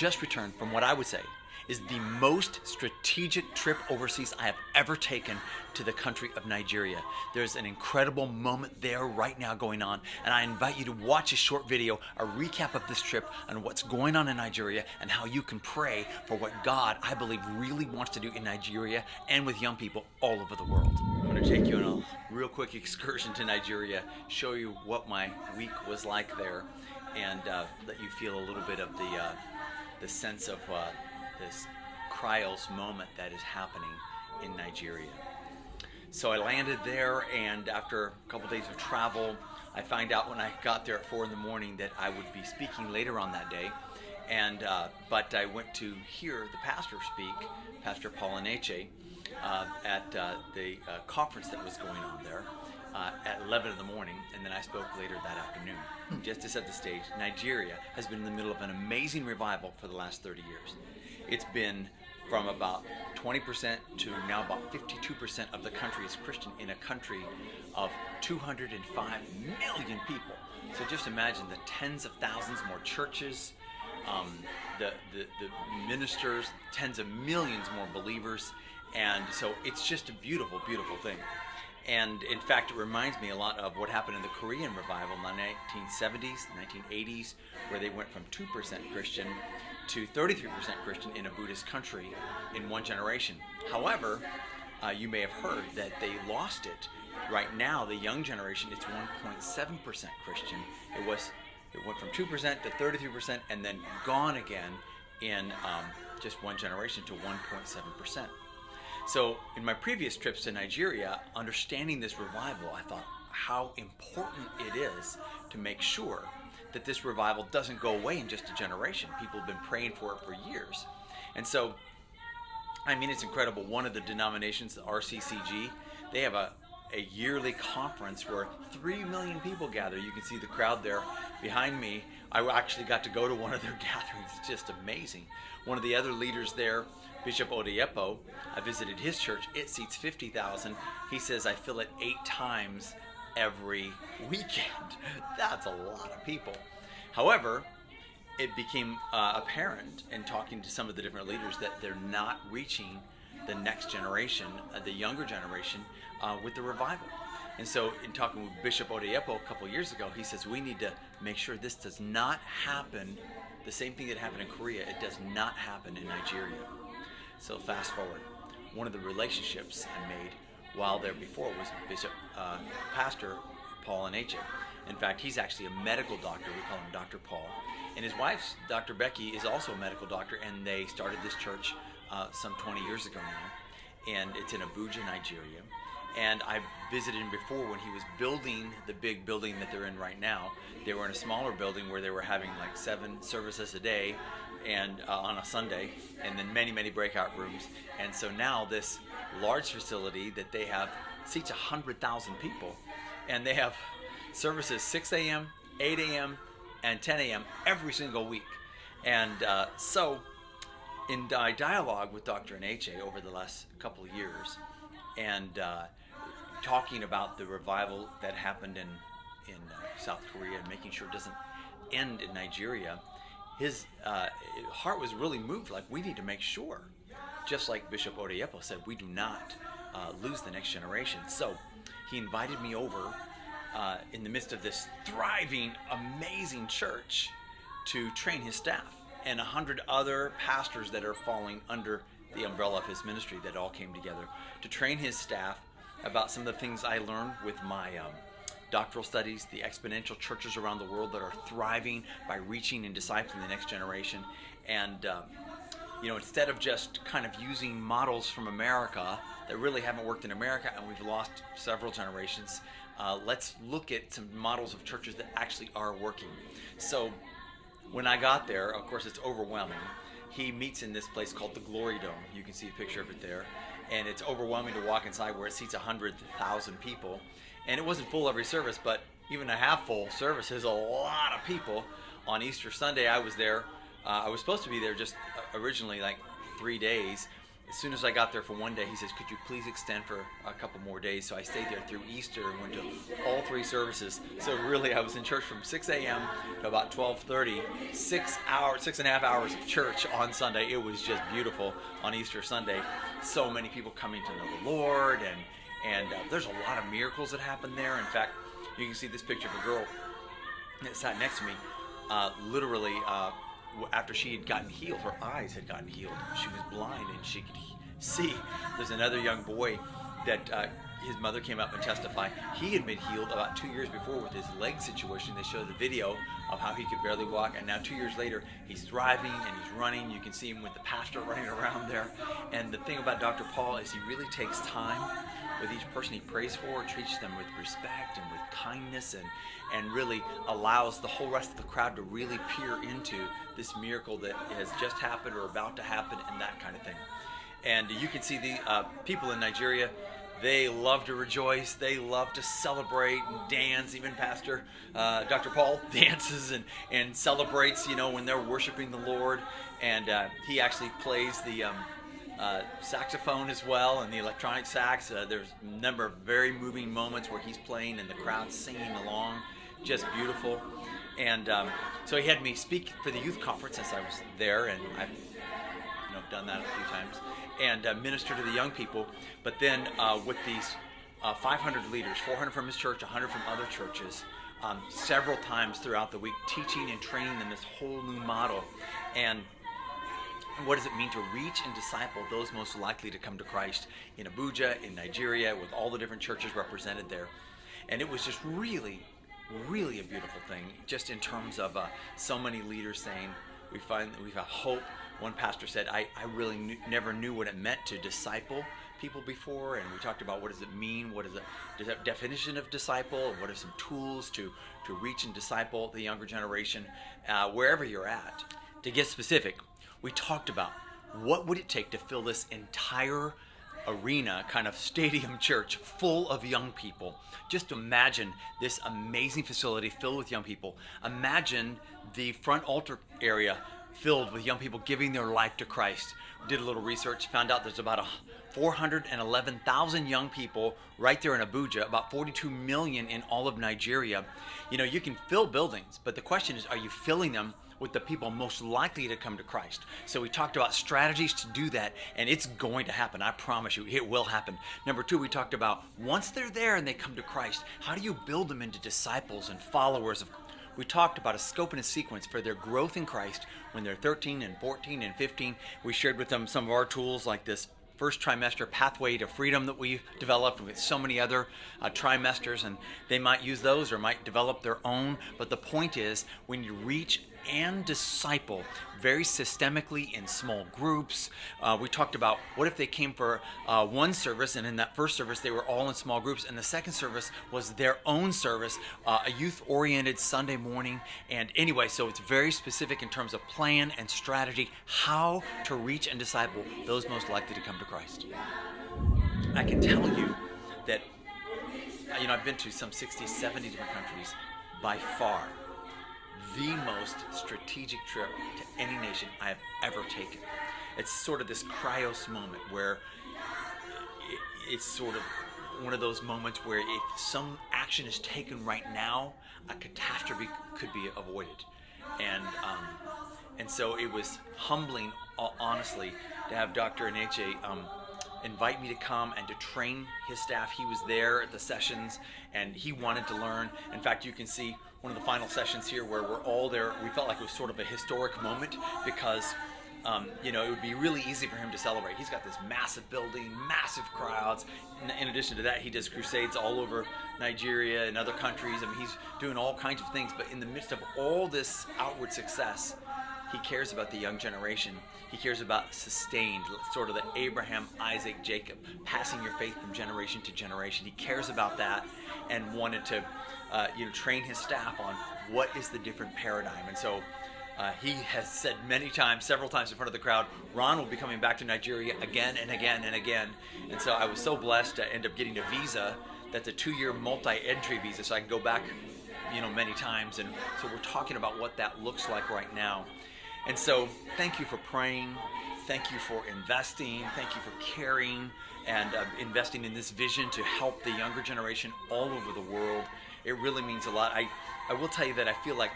just returned from what I would say is the most strategic trip overseas I have ever taken to the country of Nigeria. There's an incredible moment there right now going on, and I invite you to watch a short video, a recap of this trip on what's going on in Nigeria and how you can pray for what God, I believe, really wants to do in Nigeria and with young people all over the world. I'm going to take you on a real quick excursion to Nigeria, show you what my week was like there, and let you feel a little bit of the sense of this Cryos moment that is happening in Nigeria. So I landed there, and after a couple days of travel, I found out when I got there at 4 in the morning that I would be speaking later on that day. But I went to hear the pastor speak, Pastor Paul Eneche, at the conference that was going on there at 11 in the morning, and then I spoke later that afternoon. Just to set the stage, Nigeria has been in the middle of an amazing revival for the last 30 years. It's been from about 20% to now about 52% of the country is Christian in a country of 205 million people. So just imagine the tens of thousands more churches, the ministers, tens of millions more believers, and so it's just a beautiful, beautiful thing. And in fact, it reminds me a lot of what happened in the Korean revival in the 1970s, 1980s, where they went from 2% Christian to 33% Christian in a Buddhist country in one generation. However, you may have heard that they lost it. Right now, the young generation, it's 1.7% Christian. It went from 2% to 33% and then gone again in just one generation to 1.7%. So in my previous trips to Nigeria, understanding this revival, I thought how important it is to make sure that this revival doesn't go away in just a generation. People have been praying for it for years. And so, I mean, it's incredible. One of the denominations, the RCCG, they have a yearly conference where 3 million people gather. You can see the crowd there behind me. I actually got to go to one of their gatherings. It's just amazing. One of the other leaders there, Bishop Odeyepo, I visited his church. It seats 50,000. He says, I fill it 8 times every weekend. That's a lot of people. However, it became apparent in talking to some of the different leaders that they're not reaching the next generation, the younger generation, with the revival. And so in talking with Bishop Odeyepo a couple years ago, he says we need to make sure this does not happen. The same thing that happened in Korea, it does not happen in Nigeria. So fast forward, one of the relationships I made while there before was Pastor Paul Eneche. In fact, he's actually a medical doctor. We call him Dr. Paul. And his wife, Dr. Becky, is also a medical doctor, and they started this church some 20 years ago now. And it's in Abuja, Nigeria. And I visited him before when he was building the big building that they're in right now. They were in a smaller building where they were having like 7 services a day and on a Sunday, and then many, many breakout rooms. And so now this large facility that they have seats 100,000 people, and they have services 6 a.m., 8 a.m., and 10 a.m. every single week. And so in dialogue with Dr. Eneche over the last couple of years, and talking about the revival that happened in South Korea and making sure it doesn't end in Nigeria, his heart was really moved. Like, we need to make sure, just like Bishop Odeyepo said, we do not lose the next generation. So he invited me over in the midst of this thriving, amazing church to train his staff and 100 other pastors that are falling under the umbrella of his ministry that all came together to train his staff about some of the things I learned with my doctoral studies, the exponential churches around the world that are thriving by reaching and discipling the next generation. And, instead of just kind of using models from America that really haven't worked in America and we've lost several generations, let's look at some models of churches that actually are working. So when I got there, of course, it's overwhelming. He meets in this place called the Glory Dome. You can see a picture of it there. And it's overwhelming to walk inside where it seats 100,000 people. And it wasn't full every service, but even a half full service is a lot of people. On Easter Sunday, I was there. I was supposed to be there just originally like 3 days. as soon as I got there for one day, he says, could you please extend for a couple more days? So I stayed there through Easter and went to all 3 services. So really, I was in church from 6 a.m. to about 12:30, 6.5 hours of church on Sunday. It was just beautiful on Easter Sunday. So many people coming to know the Lord, and there's a lot of miracles that happen there. In fact, you can see this picture of a girl that sat next to me, literally, after she had gotten healed, her eyes had gotten healed. She was blind and she could see. There's another young boy that his mother came up and testified. He had been healed about 2 years before with his leg situation. They showed the video of how he could barely walk, and now 2 years later, he's thriving and he's running. You can see him with the pastor running around there. And the thing about Dr. Paul is he really takes time with each person he prays for, treats them with respect and with kindness, and really allows the whole rest of the crowd to really peer into this miracle that has just happened or about to happen and that kind of thing. And you can see the people in Nigeria, they love to rejoice, they love to celebrate and dance. Even Pastor Dr. Paul dances and celebrates, when they're worshiping the Lord. And he actually plays the saxophone as well, and the electronic sax. There's a number of very moving moments where he's playing and the crowd's singing along. Just beautiful. And so he had me speak for the youth conference since I was there, and I've done that a few times, and minister to the young people. But then with these 500 leaders, 400 from his church, 100 from other churches, several times throughout the week, teaching and training them this whole new model. And what does it mean to reach and disciple those most likely to come to Christ in Abuja, in Nigeria, with all the different churches represented there. And it was just really, really a beautiful thing, just in terms of so many leaders saying, we've got hope. One pastor said, I really never knew what it meant to disciple people before, and we talked about what does it mean, what is the definition of disciple, what are some tools to reach and disciple the younger generation, wherever you're at. To get specific, we talked about what would it take to fill this entire arena, kind of stadium church full of young people. Just imagine this amazing facility filled with young people. Imagine the front altar area filled with young people giving their life to Christ. Did a little research, found out there's about 411,000 young people right there in Abuja, about 42 million in all of Nigeria. You can fill buildings, but the question is, are you filling them with the people most likely to come to Christ? So we talked about strategies to do that, and it's going to happen. I promise you, it will happen. Number 2, we talked about once they're there and they come to Christ, how do you build them into disciples and followers of Christ? We talked about a scope and a sequence for their growth in Christ when they're 13 and 14 and 15. We shared with them some of our tools like this first trimester pathway to freedom that we've developed with so many other trimesters, and they might use those or might develop their own. But the point is, when you reach and disciple very systemically in small groups. We talked about what if they came for one service, and in that first service they were all in small groups, and the second service was their own service, a youth-oriented Sunday morning. And anyway, so it's very specific in terms of plan and strategy, how to reach and disciple those most likely to come to Christ. I can tell you that, I've been to some 60, 70 different countries. By far, the most strategic trip to any nation I have ever taken. It's sort of this Kryos moment where it's sort of one of those moments where if some action is taken right now, a catastrophe could be avoided. And so it was humbling, honestly, to have Dr. Eneche invite me to come and to train his staff. He was there at the sessions and he wanted to learn. In fact, you can see one of the final sessions here where we're all there. We felt like it was sort of a historic moment because it would be really easy for him to celebrate. He's got this massive building, massive crowds. In addition to that, he does crusades all over Nigeria and other countries. He's doing all kinds of things. But in the midst of all this outward success, he cares about the young generation. He cares about sustained, sort of the Abraham, Isaac, Jacob, passing your faith from generation to generation. He cares about that and wanted to train his staff on what is the different paradigm. And so he has said many times, several times in front of the crowd, Ron will be coming back to Nigeria again and again and again. And so I was so blessed to end up getting a visa that's a 2-year multi-entry visa, so I can go back many times. And so we're talking about what that looks like right now. And so, thank you for praying. Thank you for investing. Thank you for caring and investing in this vision to help the younger generation all over the world. It really means a lot. I will tell you that I feel like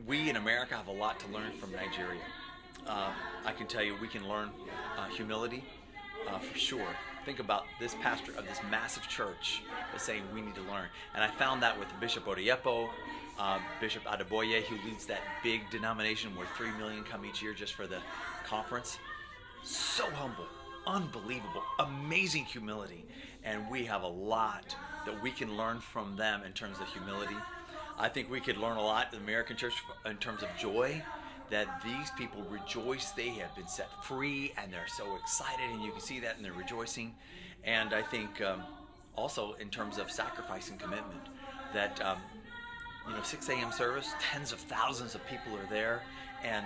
we in America have a lot to learn from Nigeria. I can tell you we can learn humility for sure. Think about this pastor of this massive church is saying we need to learn. And I found that with Bishop Oyedepo, Bishop Adeboye, who leads that big denomination where 3 million come each year just for the conference. So humble, unbelievable, amazing humility. And we have a lot that we can learn from them in terms of humility. I think we could learn a lot in the American church in terms of joy, that these people rejoice. They have been set free and they're so excited, and you can see that in their rejoicing. And I think also in terms of sacrifice and commitment, that 6 a.m. service, tens of thousands of people are there, and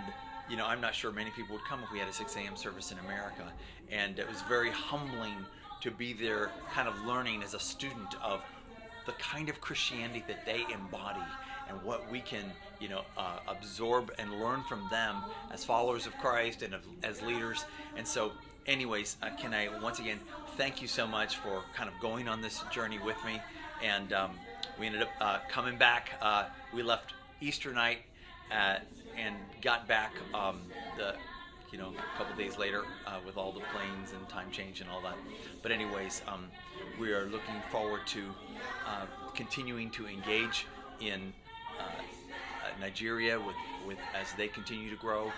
I'm not sure many people would come if we had a 6 a.m. service in America. And it was very humbling to be there, kind of learning as a student of the kind of Christianity that they embody and what we can, absorb and learn from them as followers of Christ and as leaders. And so, anyways, can I once again thank you so much for kind of going on this journey with me. And we ended up coming back. We left Easter night and got back a couple days later with all the planes and time change and all that. But anyways, we are looking forward to continuing to engage in Nigeria with as they continue to grow.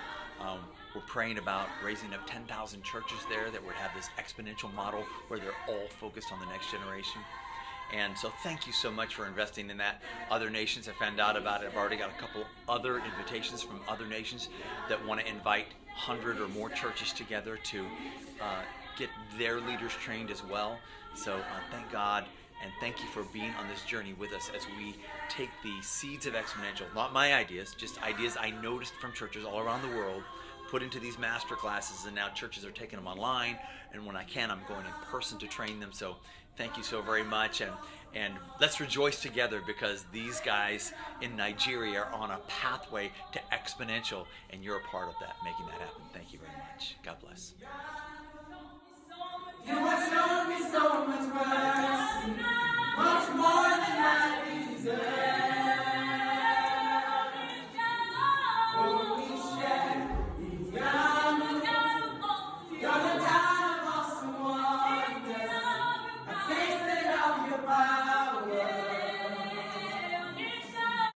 We're praying about raising up 10,000 churches there that would have this exponential model where they're all focused on the next generation. And so thank you so much for investing in that. Other nations, I found out about it. I've already got a couple other invitations from other nations that want to invite 100 or more churches together to get their leaders trained as well. So thank God, and thank you for being on this journey with us as we take the seeds of Exponential, not my ideas, just ideas I noticed from churches all around the world, put into these master classes, and now churches are taking them online, and when I can, I'm going in person to train them. So thank you so very much, and let's rejoice together, because these guys in Nigeria are on a pathway to Exponential, and you're a part of that, making that happen. Thank you very much. God bless. You have shown me so much